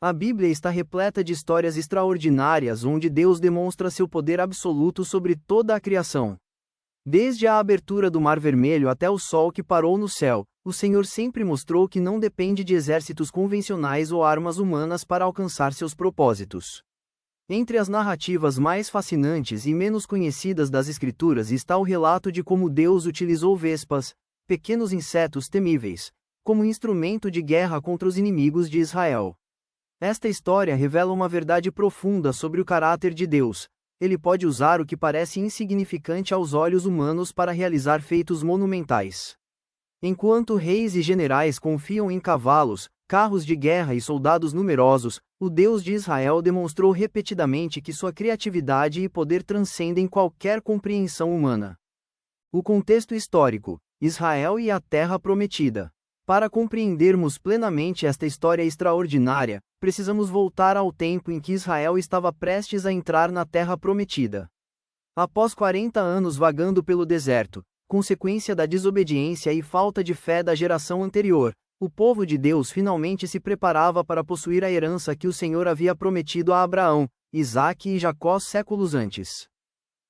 A Bíblia está repleta de histórias extraordinárias onde Deus demonstra seu poder absoluto sobre toda a criação. Desde a abertura do Mar Vermelho até o sol que parou no céu, o Senhor sempre mostrou que não depende de exércitos convencionais ou armas humanas para alcançar seus propósitos. Entre as narrativas mais fascinantes e menos conhecidas das Escrituras está o relato de como Deus utilizou vespas, pequenos insetos temíveis, como instrumento de guerra contra os inimigos de Israel. Esta história revela uma verdade profunda sobre o caráter de Deus. Ele pode usar o que parece insignificante aos olhos humanos para realizar feitos monumentais. Enquanto reis e generais confiam em cavalos, carros de guerra e soldados numerosos, o Deus de Israel demonstrou repetidamente que sua criatividade e poder transcendem qualquer compreensão humana. O contexto histórico: Israel e a Terra Prometida. Para compreendermos plenamente esta história extraordinária, precisamos voltar ao tempo em que Israel estava prestes a entrar na Terra Prometida. Após 40 anos vagando pelo deserto, consequência da desobediência e falta de fé da geração anterior, o povo de Deus finalmente se preparava para possuir a herança que o Senhor havia prometido a Abraão, Isaque e Jacó séculos antes.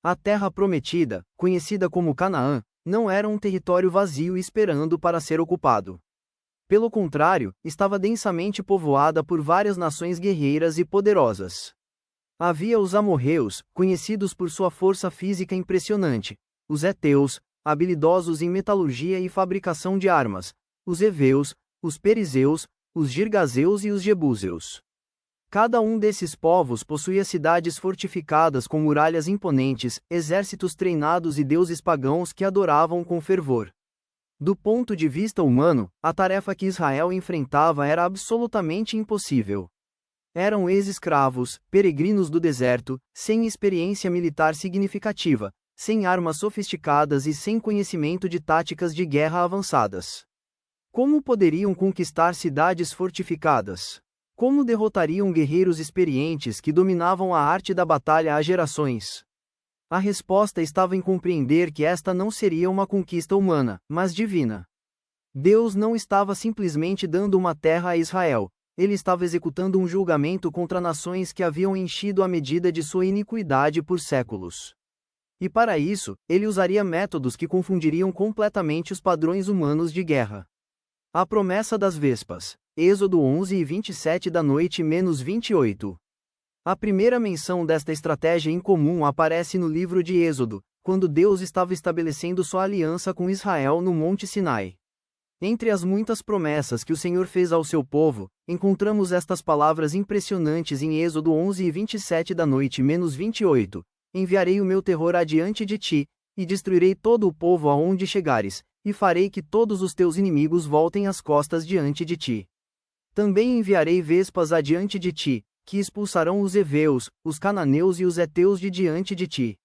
A Terra Prometida, conhecida como Canaã, não era um território vazio esperando para ser ocupado. Pelo contrário, estava densamente povoada por várias nações guerreiras e poderosas. Havia os amorreus, conhecidos por sua força física impressionante, os heteus, habilidosos em metalurgia e fabricação de armas, os heveus, os perizeus, os girgazeus e os jebuseus. Cada um desses povos possuía cidades fortificadas com muralhas imponentes, exércitos treinados e deuses pagãos que adoravam com fervor. Do ponto de vista humano, a tarefa que Israel enfrentava era absolutamente impossível. Eram ex-escravos, peregrinos do deserto, sem experiência militar significativa, sem armas sofisticadas e sem conhecimento de táticas de guerra avançadas. Como poderiam conquistar cidades fortificadas? Como derrotariam guerreiros experientes que dominavam a arte da batalha há gerações? A resposta estava em compreender que esta não seria uma conquista humana, mas divina. Deus não estava simplesmente dando uma terra a Israel, ele estava executando um julgamento contra nações que haviam enchido a medida de sua iniquidade por séculos. E para isso, ele usaria métodos que confundiriam completamente os padrões humanos de guerra. A promessa das vespas. Êxodo 11:27 da noite-28. A primeira menção desta estratégia incomum aparece no livro de Êxodo, quando Deus estava estabelecendo sua aliança com Israel no Monte Sinai. Entre as muitas promessas que o Senhor fez ao seu povo, encontramos estas palavras impressionantes em Êxodo 11:27 da noite-28. Enviarei o meu terror adiante de ti, e destruirei todo o povo aonde chegares, e farei que todos os teus inimigos voltem as costas diante de ti. Também enviarei vespas adiante de ti, que expulsarão os heveus, os cananeus e os heteus de diante de ti.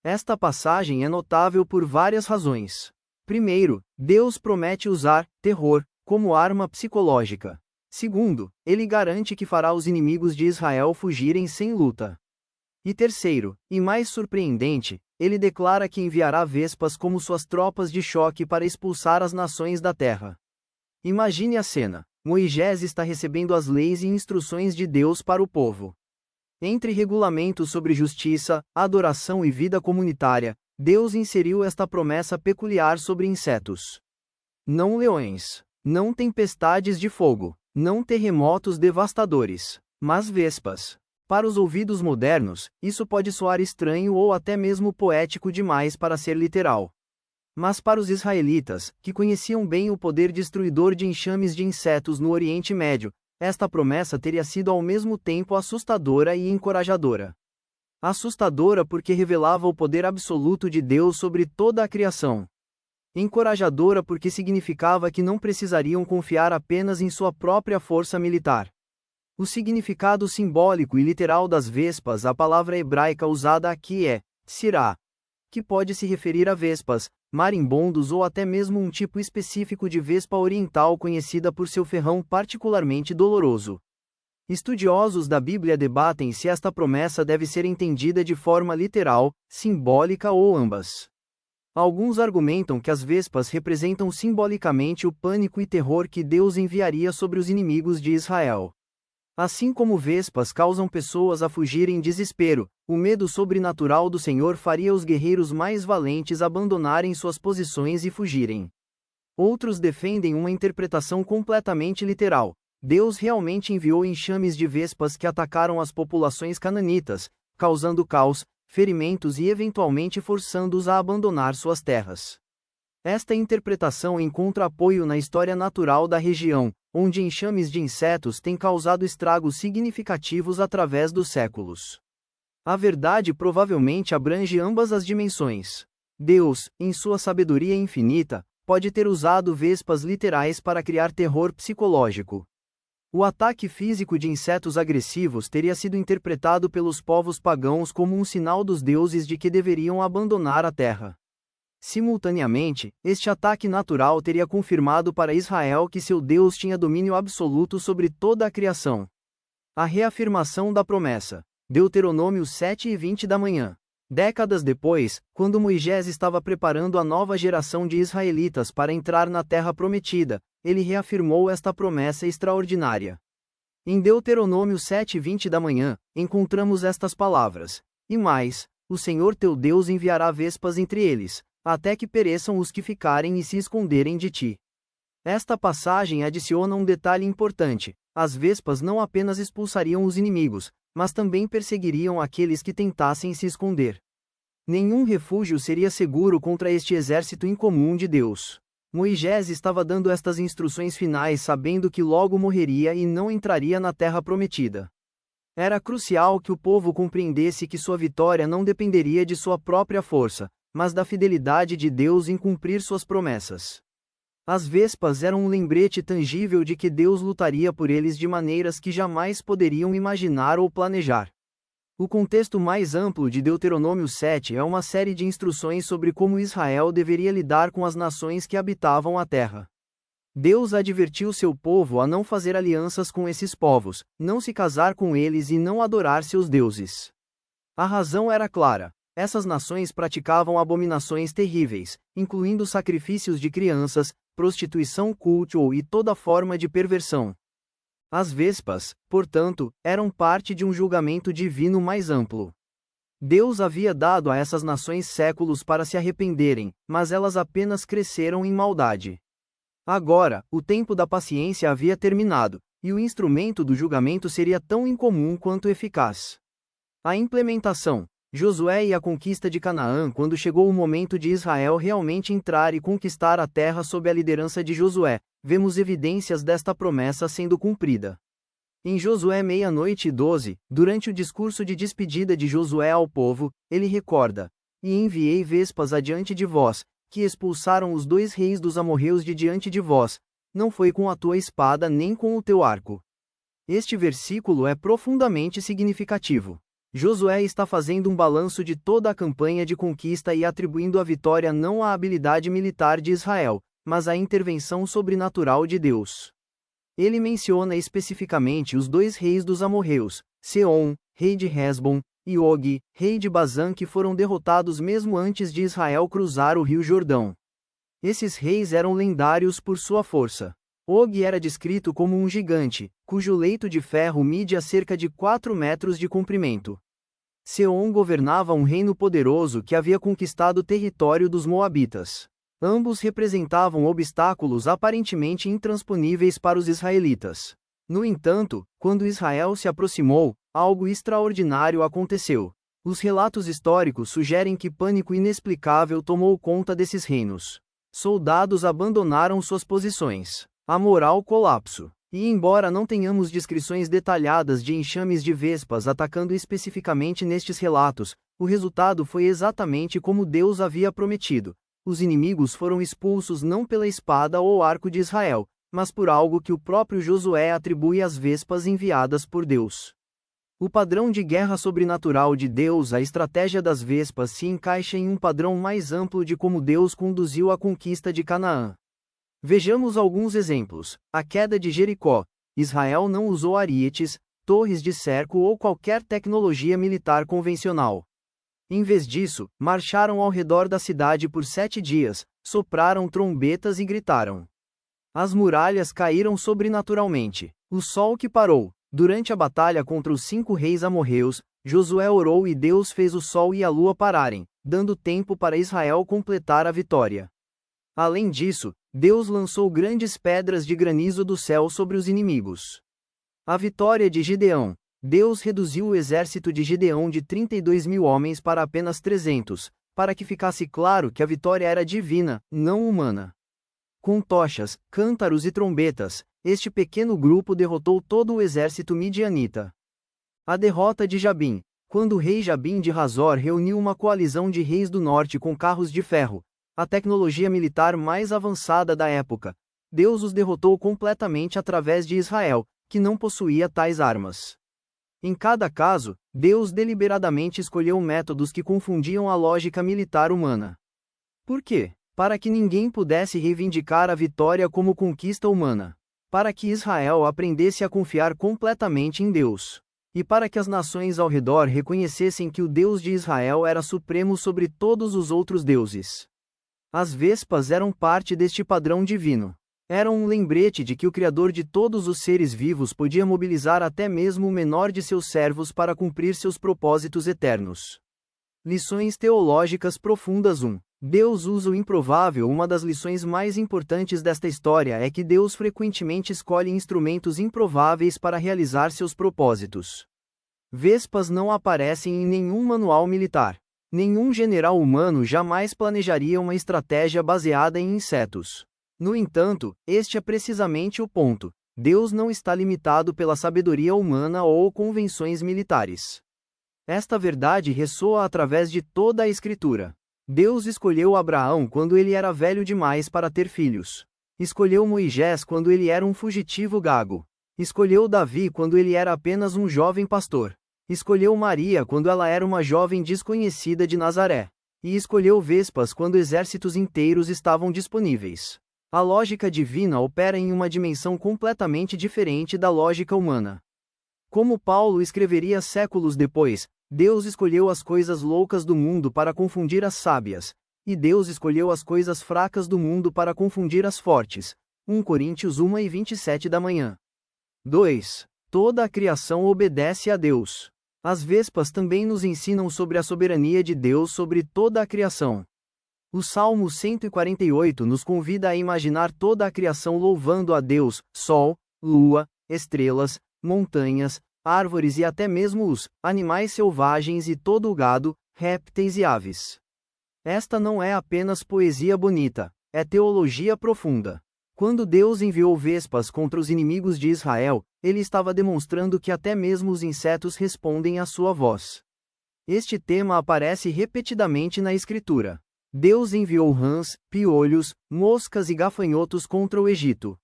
Esta passagem é notável por várias razões. Primeiro, Deus promete usar terror como arma psicológica. Segundo, ele garante que fará os inimigos de Israel fugirem sem luta. E terceiro, e mais surpreendente, ele declara que enviará vespas como suas tropas de choque para expulsar as nações da terra. Imagine a cena. Moisés está recebendo as leis e instruções de Deus para o povo. Entre regulamentos sobre justiça, adoração e vida comunitária, Deus inseriu esta promessa peculiar sobre insetos. Não leões, não tempestades de fogo, não terremotos devastadores, mas vespas. Para os ouvidos modernos, isso pode soar estranho ou até mesmo poético demais para ser literal. Mas para os israelitas, que conheciam bem o poder destruidor de enxames de insetos no Oriente Médio, esta promessa teria sido ao mesmo tempo assustadora e encorajadora. Assustadora porque revelava o poder absoluto de Deus sobre toda a criação. Encorajadora porque significava que não precisariam confiar apenas em sua própria força militar. O significado simbólico e literal das vespas, a palavra hebraica usada aqui é sirá, que pode se referir a vespas, marimbondos ou até mesmo um tipo específico de vespa oriental conhecida por seu ferrão particularmente doloroso. Estudiosos da Bíblia debatem se esta promessa deve ser entendida de forma literal, simbólica ou ambas. Alguns argumentam que as vespas representam simbolicamente o pânico e terror que Deus enviaria sobre os inimigos de Israel. Assim como vespas causam pessoas a fugirem em desespero, o medo sobrenatural do Senhor faria os guerreiros mais valentes abandonarem suas posições e fugirem. Outros defendem uma interpretação completamente literal. Deus realmente enviou enxames de vespas que atacaram as populações cananitas, causando caos, ferimentos e eventualmente forçando-os a abandonar suas terras. Esta interpretação encontra apoio na história natural da região, onde enxames de insetos têm causado estragos significativos através dos séculos. A verdade provavelmente abrange ambas as dimensões. Deus, em sua sabedoria infinita, pode ter usado vespas literais para criar terror psicológico. O ataque físico de insetos agressivos teria sido interpretado pelos povos pagãos como um sinal dos deuses de que deveriam abandonar a terra. Simultaneamente, este ataque natural teria confirmado para Israel que seu Deus tinha domínio absoluto sobre toda a criação. A reafirmação da promessa. Deuteronômio 7:20 da manhã. Décadas depois, quando Moisés estava preparando a nova geração de israelitas para entrar na terra prometida, ele reafirmou esta promessa extraordinária. Em Deuteronômio 7:20 da manhã, encontramos estas palavras: E mais, o Senhor teu Deus enviará vespas entre eles, até que pereçam os que ficarem e se esconderem de ti. Esta passagem adiciona um detalhe importante: as vespas não apenas expulsariam os inimigos, mas também perseguiriam aqueles que tentassem se esconder. Nenhum refúgio seria seguro contra este exército incomum de Deus. Moisés estava dando estas instruções finais sabendo que logo morreria e não entraria na terra prometida. Era crucial que o povo compreendesse que sua vitória não dependeria de sua própria força, mas da fidelidade de Deus em cumprir suas promessas. As vespas eram um lembrete tangível de que Deus lutaria por eles de maneiras que jamais poderiam imaginar ou planejar. O contexto mais amplo de Deuteronômio 7 é uma série de instruções sobre como Israel deveria lidar com as nações que habitavam a terra. Deus advertiu seu povo a não fazer alianças com esses povos, não se casar com eles e não adorar seus deuses. A razão era clara. Essas nações praticavam abominações terríveis, incluindo sacrifícios de crianças, prostituição cultural e toda forma de perversão. As vespas, portanto, eram parte de um julgamento divino mais amplo. Deus havia dado a essas nações séculos para se arrependerem, mas elas apenas cresceram em maldade. Agora, o tempo da paciência havia terminado, e o instrumento do julgamento seria tão incomum quanto eficaz. A implementação. Josué e a conquista de Canaã. Quando chegou o momento de Israel realmente entrar e conquistar a terra sob a liderança de Josué, vemos evidências desta promessa sendo cumprida. Em Josué 6:12, durante o discurso de despedida de Josué ao povo, ele recorda: E enviei vespas adiante de vós, que expulsaram os 2 reis dos amorreus de diante de vós, não foi com a tua espada nem com o teu arco. Este versículo é profundamente significativo. Josué está fazendo um balanço de toda a campanha de conquista e atribuindo a vitória não à habilidade militar de Israel, mas à intervenção sobrenatural de Deus. Ele menciona especificamente os 2 reis dos amorreus, Seom, rei de Hesbon, e Og, rei de Bazã, que foram derrotados mesmo antes de Israel cruzar o rio Jordão. Esses reis eram lendários por sua força. Og era descrito como um gigante, cujo leito de ferro media cerca de 4 metros de comprimento. Seom governava um reino poderoso que havia conquistado o território dos Moabitas. Ambos representavam obstáculos aparentemente intransponíveis para os israelitas. No entanto, quando Israel se aproximou, algo extraordinário aconteceu. Os relatos históricos sugerem que pânico inexplicável tomou conta desses reinos. Soldados abandonaram suas posições. A moral colapso. E embora não tenhamos descrições detalhadas de enxames de vespas atacando especificamente nestes relatos, o resultado foi exatamente como Deus havia prometido. Os inimigos foram expulsos não pela espada ou arco de Israel, mas por algo que o próprio Josué atribui às vespas enviadas por Deus. O padrão de guerra sobrenatural de Deus, a estratégia das vespas, se encaixa em um padrão mais amplo de como Deus conduziu a conquista de Canaã. Vejamos alguns exemplos. A queda de Jericó. Israel não usou arietes, torres de cerco ou qualquer tecnologia militar convencional. Em vez disso, marcharam ao redor da cidade por 7 dias, sopraram trombetas e gritaram. As muralhas caíram sobrenaturalmente. O sol que parou. Durante a batalha contra os 5 reis amorreus, Josué orou e Deus fez o sol e a lua pararem, dando tempo para Israel completar a vitória. Além disso, Deus lançou grandes pedras de granizo do céu sobre os inimigos. A vitória de Gideão. Deus reduziu o exército de Gideão de 32.000 homens para apenas 300, para que ficasse claro que a vitória era divina, não humana. Com tochas, cântaros e trombetas, este pequeno grupo derrotou todo o exército midianita. A derrota de Jabim. Quando o rei Jabim de Hazor reuniu uma coalizão de reis do norte com carros de ferro, a tecnologia militar mais avançada da época, Deus os derrotou completamente através de Israel, que não possuía tais armas. Em cada caso, Deus deliberadamente escolheu métodos que confundiam a lógica militar humana. Por quê? Para que ninguém pudesse reivindicar a vitória como conquista humana. Para que Israel aprendesse a confiar completamente em Deus. E para que as nações ao redor reconhecessem que o Deus de Israel era supremo sobre todos os outros deuses. As vespas eram parte deste padrão divino. Eram um lembrete de que o Criador de todos os seres vivos podia mobilizar até mesmo o menor de seus servos para cumprir seus propósitos eternos. Lições teológicas profundas 1. Deus usa o improvável. Uma das lições mais importantes desta história é que Deus frequentemente escolhe instrumentos improváveis para realizar seus propósitos. Vespas não aparecem em nenhum manual militar. Nenhum general humano jamais planejaria uma estratégia baseada em insetos. No entanto, este é precisamente o ponto. Deus não está limitado pela sabedoria humana ou convenções militares. Esta verdade ressoa através de toda a Escritura. Deus escolheu Abraão quando ele era velho demais para ter filhos. Escolheu Moisés quando ele era um fugitivo gago. Escolheu Davi quando ele era apenas um jovem pastor. Escolheu Maria quando ela era uma jovem desconhecida de Nazaré. E escolheu vespas quando exércitos inteiros estavam disponíveis. A lógica divina opera em uma dimensão completamente diferente da lógica humana. Como Paulo escreveria séculos depois, Deus escolheu as coisas loucas do mundo para confundir as sábias, e Deus escolheu as coisas fracas do mundo para confundir as fortes. 1 Coríntios 1:27 da manhã. 2. Toda a criação obedece a Deus. As vespas também nos ensinam sobre a soberania de Deus sobre toda a criação. O Salmo 148 nos convida a imaginar toda a criação louvando a Deus, sol, lua, estrelas, montanhas, árvores e até mesmo os animais selvagens e todo o gado, répteis e aves. Esta não é apenas poesia bonita, é teologia profunda. Quando Deus enviou vespas contra os inimigos de Israel, ele estava demonstrando que até mesmo os insetos respondem à sua voz. Este tema aparece repetidamente na Escritura. Deus enviou rãs, piolhos, moscas e gafanhotos contra o Egito.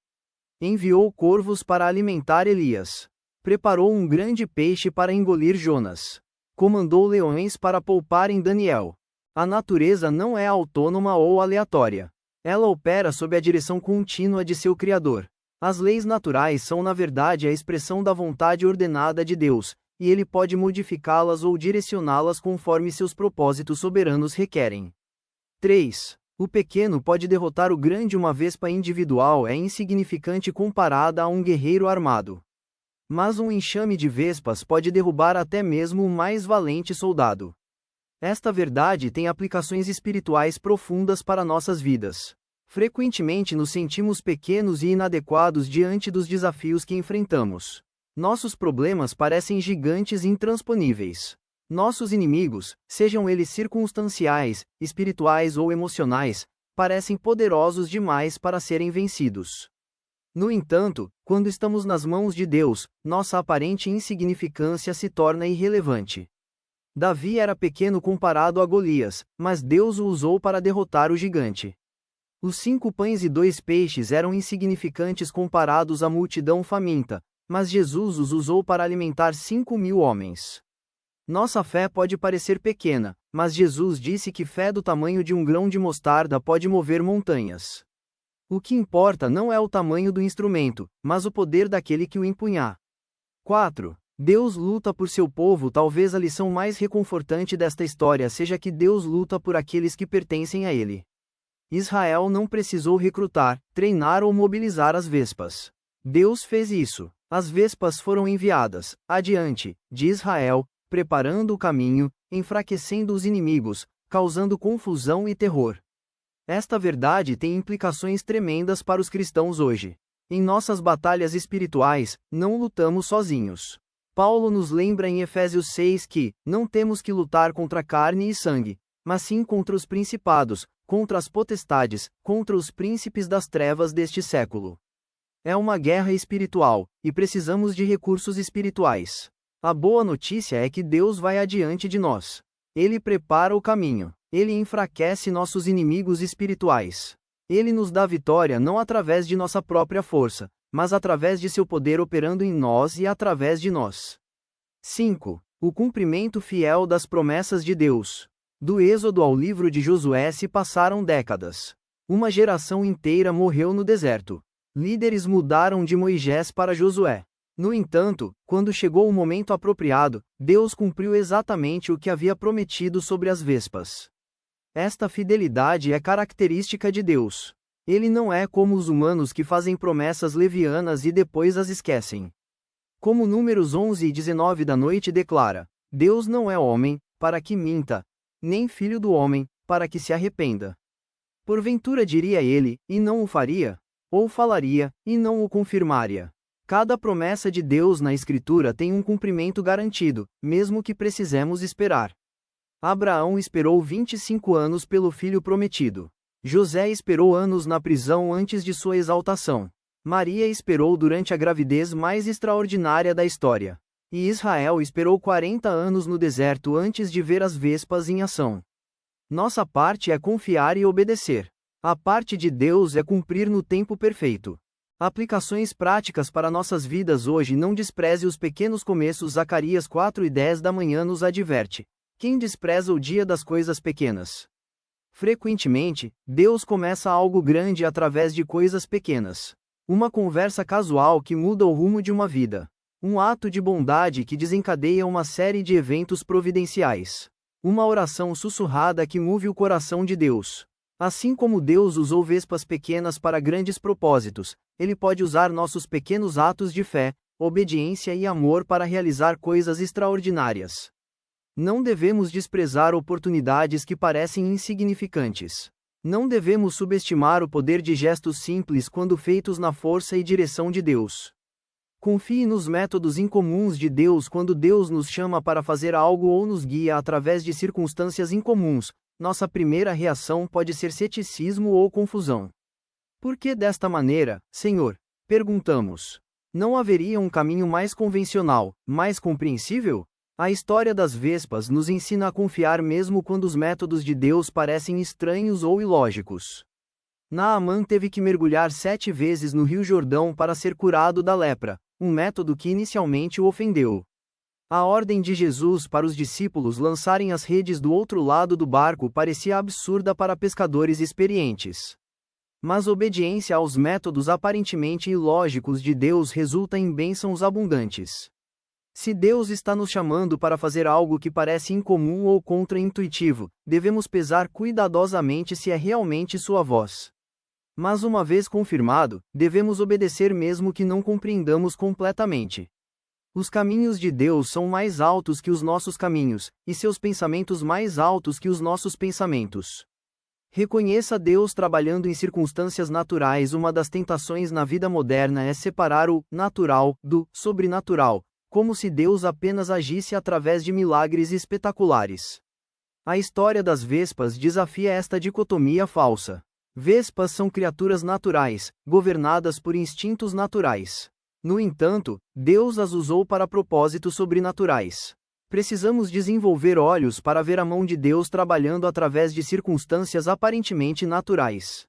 Enviou corvos para alimentar Elias. Preparou um grande peixe para engolir Jonas. Comandou leões para pouparem Daniel. A natureza não é autônoma ou aleatória. Ela opera sob a direção contínua de seu Criador. As leis naturais são na verdade a expressão da vontade ordenada de Deus, e ele pode modificá-las ou direcioná-las conforme seus propósitos soberanos requerem. 3. O pequeno pode derrotar o grande. Uma vespa individual é insignificante comparada a um guerreiro armado. Mas um enxame de vespas pode derrubar até mesmo o mais valente soldado. Esta verdade tem aplicações espirituais profundas para nossas vidas. Frequentemente nos sentimos pequenos e inadequados diante dos desafios que enfrentamos. Nossos problemas parecem gigantes e intransponíveis. Nossos inimigos, sejam eles circunstanciais, espirituais ou emocionais, parecem poderosos demais para serem vencidos. No entanto, quando estamos nas mãos de Deus, nossa aparente insignificância se torna irrelevante. Davi era pequeno comparado a Golias, mas Deus o usou para derrotar o gigante. Os 5 pães e 2 peixes eram insignificantes comparados à multidão faminta, mas Jesus os usou para alimentar 5.000 homens. Nossa fé pode parecer pequena, mas Jesus disse que fé do tamanho de um grão de mostarda pode mover montanhas. O que importa não é o tamanho do instrumento, mas o poder daquele que o empunhar. 4. Deus luta por seu povo. Talvez a lição mais reconfortante desta história seja que Deus luta por aqueles que pertencem a ele. Israel não precisou recrutar, treinar ou mobilizar as vespas. Deus fez isso. As vespas foram enviadas adiante de Israel, preparando o caminho, enfraquecendo os inimigos, causando confusão e terror. Esta verdade tem implicações tremendas para os cristãos hoje. Em nossas batalhas espirituais, não lutamos sozinhos. Paulo nos lembra em Efésios 6 que não temos que lutar contra carne e sangue, mas sim contra os principados, contra as potestades, contra os príncipes das trevas deste século. É uma guerra espiritual, e precisamos de recursos espirituais. A boa notícia é que Deus vai adiante de nós. Ele prepara o caminho. Ele enfraquece nossos inimigos espirituais. Ele nos dá vitória não através de nossa própria força, mas através de seu poder operando em nós e através de nós. 5. O cumprimento fiel das promessas de Deus. Do Êxodo ao livro de Josué se passaram décadas. Uma geração inteira morreu no deserto. Líderes mudaram de Moisés para Josué. No entanto, quando chegou o momento apropriado, Deus cumpriu exatamente o que havia prometido sobre as vespas. Esta fidelidade é característica de Deus. Ele não é como os humanos que fazem promessas levianas e depois as esquecem. Como Números 11 e 19 da noite declara: Deus não é homem, para que minta, nem filho do homem, para que se arrependa. Porventura diria ele, e não o faria? Ou falaria, e não o confirmaria? Cada promessa de Deus na Escritura tem um cumprimento garantido, mesmo que precisemos esperar. Abraão esperou 25 anos pelo filho prometido. José esperou anos na prisão antes de sua exaltação. Maria esperou durante a gravidez mais extraordinária da história. E Israel esperou 40 anos no deserto antes de ver as vespas em ação. Nossa parte é confiar e obedecer. A parte de Deus é cumprir no tempo perfeito. Aplicações práticas para nossas vidas hoje. Não despreze os pequenos começos. Zacarias 4:10 da manhã nos adverte. Quem despreza o dia das coisas pequenas? Frequentemente, Deus começa algo grande através de coisas pequenas. Uma conversa casual que muda o rumo de uma vida. Um ato de bondade que desencadeia uma série de eventos providenciais. Uma oração sussurrada que move o coração de Deus. Assim como Deus usou vespas pequenas para grandes propósitos, Ele pode usar nossos pequenos atos de fé, obediência e amor para realizar coisas extraordinárias. Não devemos desprezar oportunidades que parecem insignificantes. Não devemos subestimar o poder de gestos simples quando feitos na força e direção de Deus. Confie nos métodos incomuns de Deus quando Deus nos chama para fazer algo ou nos guia através de circunstâncias incomuns. Nossa primeira reação pode ser ceticismo ou confusão. Por que desta maneira, Senhor? Perguntamos. Não haveria um caminho mais convencional, mais compreensível? A história das vespas nos ensina a confiar mesmo quando os métodos de Deus parecem estranhos ou ilógicos. Naamã teve que mergulhar 7 vezes no Rio Jordão para ser curado da lepra, um método que inicialmente o ofendeu. A ordem de Jesus para os discípulos lançarem as redes do outro lado do barco parecia absurda para pescadores experientes. Mas obediência aos métodos aparentemente ilógicos de Deus resulta em bênçãos abundantes. Se Deus está nos chamando para fazer algo que parece incomum ou contra-intuitivo, devemos pesar cuidadosamente se é realmente sua voz. Mas uma vez confirmado, devemos obedecer mesmo que não compreendamos completamente. Os caminhos de Deus são mais altos que os nossos caminhos, e seus pensamentos mais altos que os nossos pensamentos. Reconheça Deus trabalhando em circunstâncias naturais. Uma das tentações na vida moderna é separar o natural do sobrenatural, como se Deus apenas agisse através de milagres espetaculares. A história das vespas desafia esta dicotomia falsa. Vespas são criaturas naturais, governadas por instintos naturais. No entanto, Deus as usou para propósitos sobrenaturais. Precisamos desenvolver olhos para ver a mão de Deus trabalhando através de circunstâncias aparentemente naturais.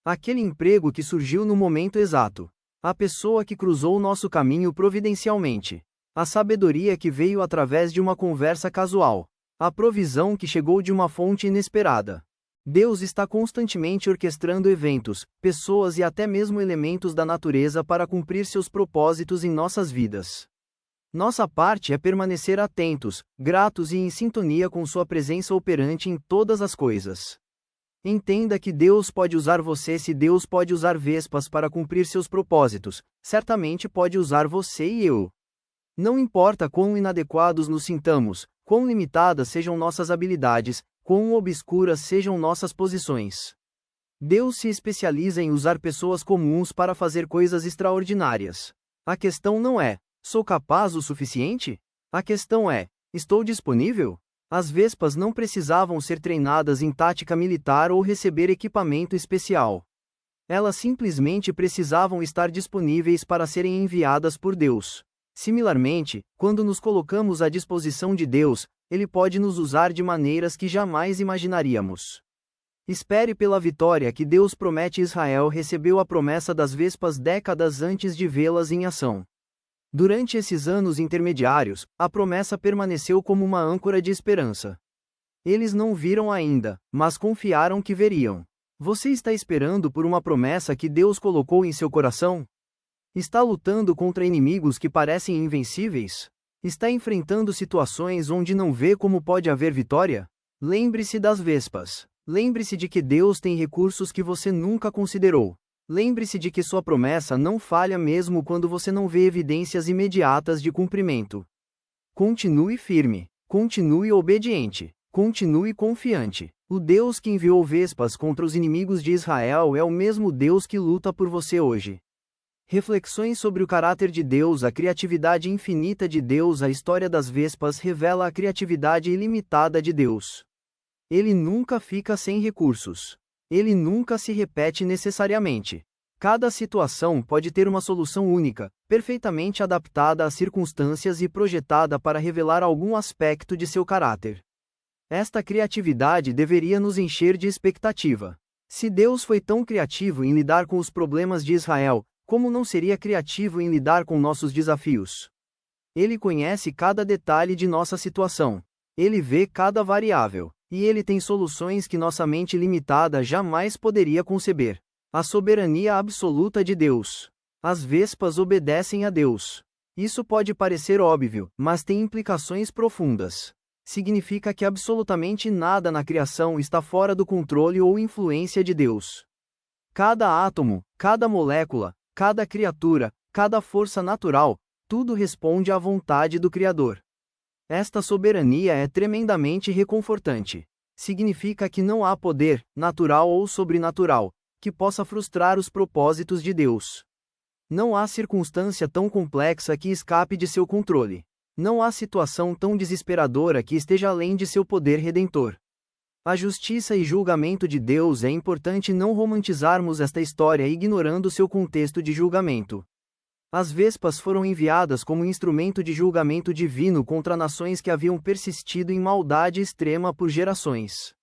Aquele emprego que surgiu no momento exato. A pessoa que cruzou nosso caminho providencialmente. A sabedoria que veio através de uma conversa casual. A provisão que chegou de uma fonte inesperada. Deus está constantemente orquestrando eventos, pessoas e até mesmo elementos da natureza para cumprir seus propósitos em nossas vidas. Nossa parte é permanecer atentos, gratos e em sintonia com sua presença operante em todas as coisas. Entenda que Deus pode usar você. Se Deus pode usar vespas para cumprir seus propósitos, certamente pode usar você e eu. Não importa quão inadequados nos sintamos, quão limitadas sejam nossas habilidades, quão obscuras sejam nossas posições. Deus se especializa em usar pessoas comuns para fazer coisas extraordinárias. A questão não é: sou capaz o suficiente? A questão é: estou disponível? As vespas não precisavam ser treinadas em tática militar ou receber equipamento especial. Elas simplesmente precisavam estar disponíveis para serem enviadas por Deus. Similarmente, quando nos colocamos à disposição de Deus, Ele pode nos usar de maneiras que jamais imaginaríamos. Espere pela vitória que Deus promete. Israel recebeu a promessa das vespas décadas antes de vê-las em ação. Durante esses anos intermediários, a promessa permaneceu como uma âncora de esperança. Eles não viram ainda, mas confiaram que veriam. Você está esperando por uma promessa que Deus colocou em seu coração? Está lutando contra inimigos que parecem invencíveis? Está enfrentando situações onde não vê como pode haver vitória? Lembre-se das vespas. Lembre-se de que Deus tem recursos que você nunca considerou. Lembre-se de que sua promessa não falha mesmo quando você não vê evidências imediatas de cumprimento. Continue firme. Continue obediente. Continue confiante. O Deus que enviou vespas contra os inimigos de Israel é o mesmo Deus que luta por você hoje. Reflexões sobre o caráter de Deus. A criatividade infinita de Deus. A história das vespas revela a criatividade ilimitada de Deus. Ele nunca fica sem recursos. Ele nunca se repete necessariamente. Cada situação pode ter uma solução única, perfeitamente adaptada às circunstâncias e projetada para revelar algum aspecto de seu caráter. Esta criatividade deveria nos encher de expectativa. Se Deus foi tão criativo em lidar com os problemas de Israel, como não seria criativo em lidar com nossos desafios? Ele conhece cada detalhe de nossa situação. Ele vê cada variável. E Ele tem soluções que nossa mente limitada jamais poderia conceber. A soberania absoluta de Deus. As vespas obedecem a Deus. Isso pode parecer óbvio, mas tem implicações profundas. Significa que absolutamente nada na criação está fora do controle ou influência de Deus. Cada átomo, cada molécula, cada criatura, cada força natural, tudo responde à vontade do Criador. Esta soberania é tremendamente reconfortante. Significa que não há poder, natural ou sobrenatural, que possa frustrar os propósitos de Deus. Não há circunstância tão complexa que escape de seu controle. Não há situação tão desesperadora que esteja além de seu poder redentor. A justiça e julgamento de Deus. É importante não romantizarmos esta história ignorando seu contexto de julgamento. As vespas foram enviadas como instrumento de julgamento divino contra nações que haviam persistido em maldade extrema por gerações.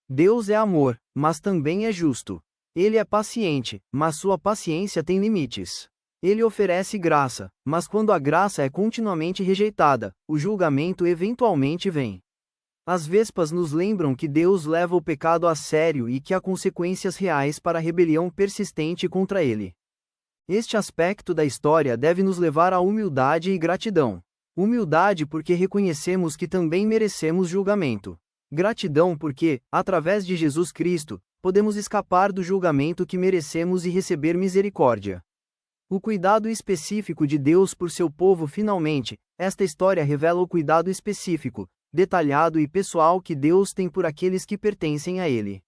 Deus é amor, mas também é justo. Ele é paciente, mas sua paciência tem limites. Ele oferece graça, mas quando a graça é continuamente rejeitada, o julgamento eventualmente vem. As vespas nos lembram que Deus leva o pecado a sério e que há consequências reais para a rebelião persistente contra ele. Este aspecto da história deve nos levar à humildade e gratidão. Humildade porque reconhecemos que também merecemos julgamento. Gratidão porque, através de Jesus Cristo, podemos escapar do julgamento que merecemos e receber misericórdia. O cuidado específico de Deus por seu povo. Finalmente, esta história revela o cuidado específico, detalhado e pessoal que Deus tem por aqueles que pertencem a Ele.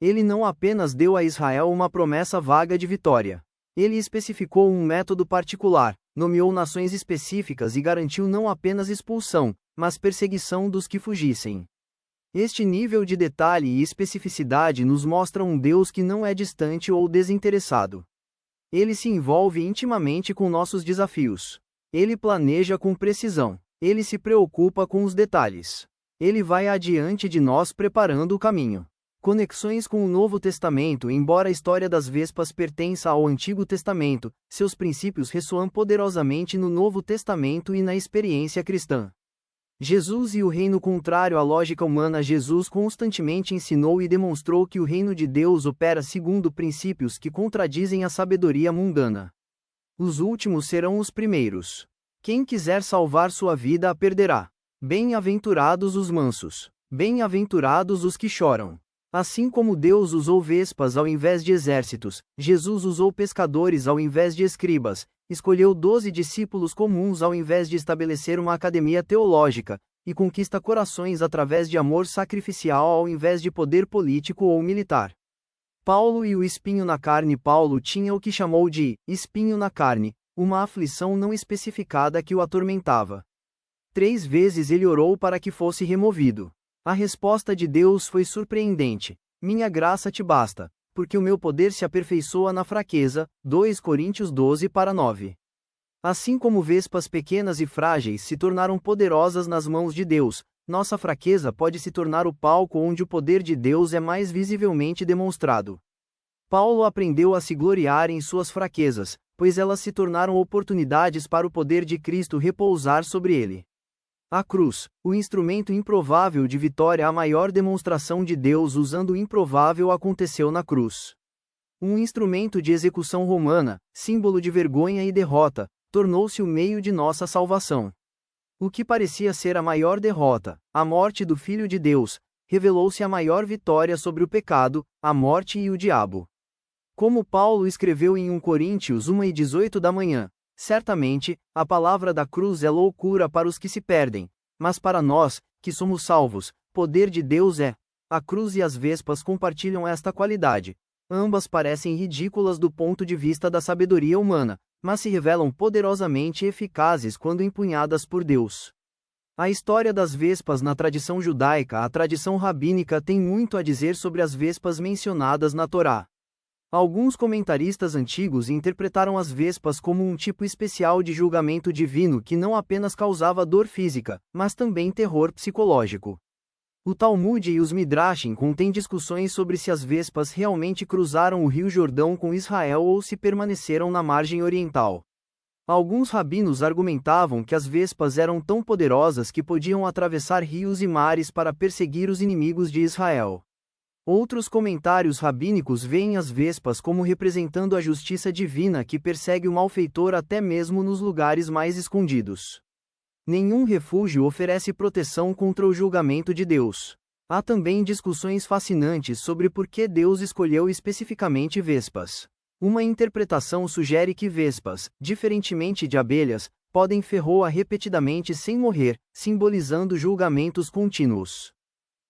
Ele não apenas deu a Israel uma promessa vaga de vitória. Ele especificou um método particular, nomeou nações específicas e garantiu não apenas expulsão, mas perseguição dos que fugissem. Este nível de detalhe e especificidade nos mostra um Deus que não é distante ou desinteressado. Ele se envolve intimamente com nossos desafios. Ele planeja com precisão. Ele se preocupa com os detalhes. Ele vai adiante de nós preparando o caminho. Conexões com o Novo Testamento. Embora a história das vespas pertença ao Antigo Testamento, seus princípios ressoam poderosamente no Novo Testamento e na experiência cristã. Jesus e o reino. Contrário à lógica humana, Jesus constantemente ensinou e demonstrou que o reino de Deus opera segundo princípios que contradizem a sabedoria mundana. Os últimos serão os primeiros. Quem quiser salvar sua vida a perderá. Bem-aventurados os mansos. Bem-aventurados os que choram. Assim como Deus usou vespas ao invés de exércitos, Jesus usou pescadores ao invés de escribas, escolheu 12 discípulos comuns ao invés de estabelecer uma academia teológica, e conquista corações através de amor sacrificial ao invés de poder político ou militar. Paulo e o espinho na carne. Paulo tinha o que chamou de espinho na carne, uma aflição não especificada que o atormentava. 3 vezes ele orou para que fosse removido. A resposta de Deus foi surpreendente: minha graça te basta, porque o meu poder se aperfeiçoa na fraqueza. 2 Coríntios 12:9. Assim como vespas pequenas e frágeis se tornaram poderosas nas mãos de Deus, nossa fraqueza pode se tornar o palco onde o poder de Deus é mais visivelmente demonstrado. Paulo aprendeu a se gloriar em suas fraquezas, pois elas se tornaram oportunidades para o poder de Cristo repousar sobre ele. A cruz, o instrumento improvável de vitória. A maior demonstração de Deus usando o improvável aconteceu na cruz. Um instrumento de execução romana, símbolo de vergonha e derrota, tornou-se o meio de nossa salvação. O que parecia ser a maior derrota, a morte do Filho de Deus, revelou-se a maior vitória sobre o pecado, a morte e o diabo. Como Paulo escreveu em 1 Coríntios 1:18 da manhã, certamente, a palavra da cruz é loucura para os que se perdem, mas para nós, que somos salvos, poder de Deus é. A cruz e as vespas compartilham esta qualidade. Ambas parecem ridículas do ponto de vista da sabedoria humana, mas se revelam poderosamente eficazes quando empunhadas por Deus. A história das vespas na tradição judaica. A tradição rabínica tem muito a dizer sobre as vespas mencionadas na Torá. Alguns comentaristas antigos interpretaram as vespas como um tipo especial de julgamento divino que não apenas causava dor física, mas também terror psicológico. O Talmud e os Midrashim contêm discussões sobre se as vespas realmente cruzaram o Rio Jordão com Israel ou se permaneceram na margem oriental. Alguns rabinos argumentavam que as vespas eram tão poderosas que podiam atravessar rios e mares para perseguir os inimigos de Israel. Outros comentários rabínicos veem as vespas como representando a justiça divina que persegue o malfeitor até mesmo nos lugares mais escondidos. Nenhum refúgio oferece proteção contra o julgamento de Deus. Há também discussões fascinantes sobre por que Deus escolheu especificamente vespas. Uma interpretação sugere que vespas, diferentemente de abelhas, podem ferroar repetidamente sem morrer, simbolizando julgamentos contínuos.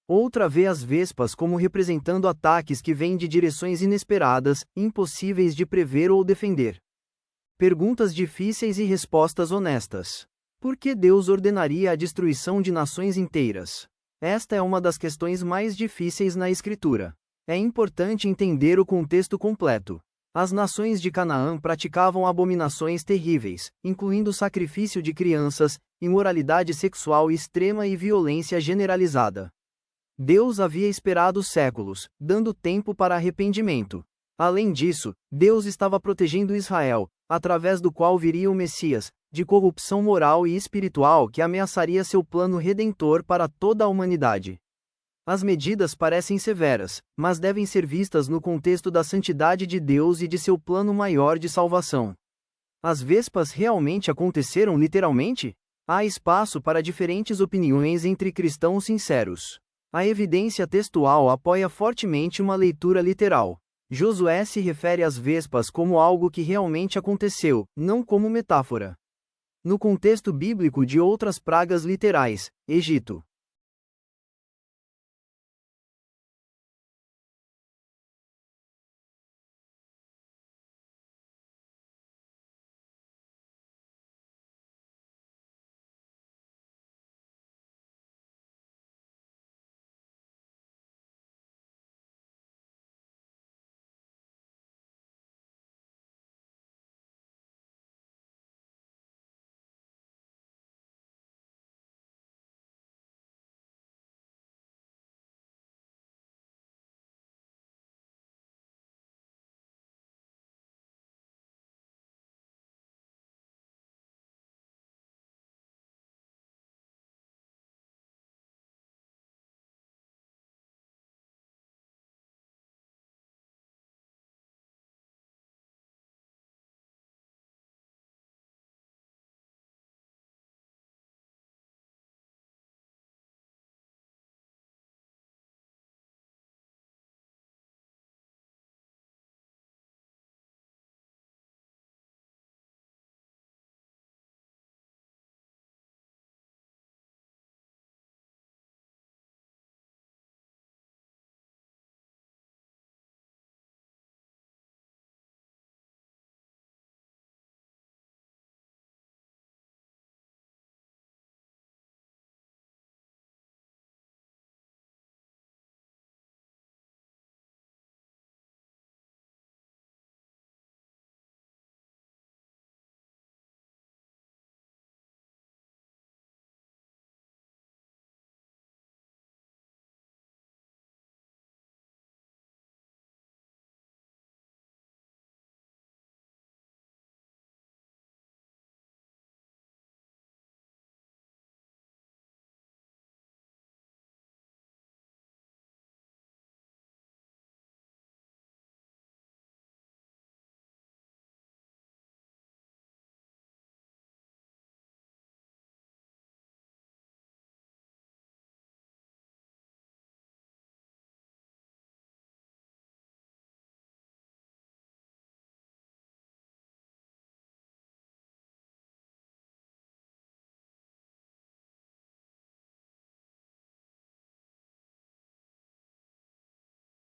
Outra vê as vespas como representando ataques que vêm de direções inesperadas, impossíveis de prever ou defender. Perguntas difíceis e respostas honestas. Por que Deus ordenaria a destruição de nações inteiras? Esta é uma das questões mais difíceis na Escritura. É importante entender o contexto completo. As nações de Canaã praticavam abominações terríveis, incluindo sacrifício de crianças, imoralidade sexual extrema e violência generalizada. Deus havia esperado séculos, dando tempo para arrependimento. Além disso, Deus estava protegendo Israel, através do qual viria o Messias, de corrupção moral e espiritual que ameaçaria seu plano redentor para toda a humanidade. As medidas parecem severas, mas devem ser vistas no contexto da santidade de Deus e de seu plano maior de salvação. As vespas realmente aconteceram literalmente? Há espaço para diferentes opiniões entre cristãos sinceros. A evidência textual apoia fortemente uma leitura literal. Josué se refere às vespas como algo que realmente aconteceu, não como metáfora. No contexto bíblico de outras pragas literais, Egito,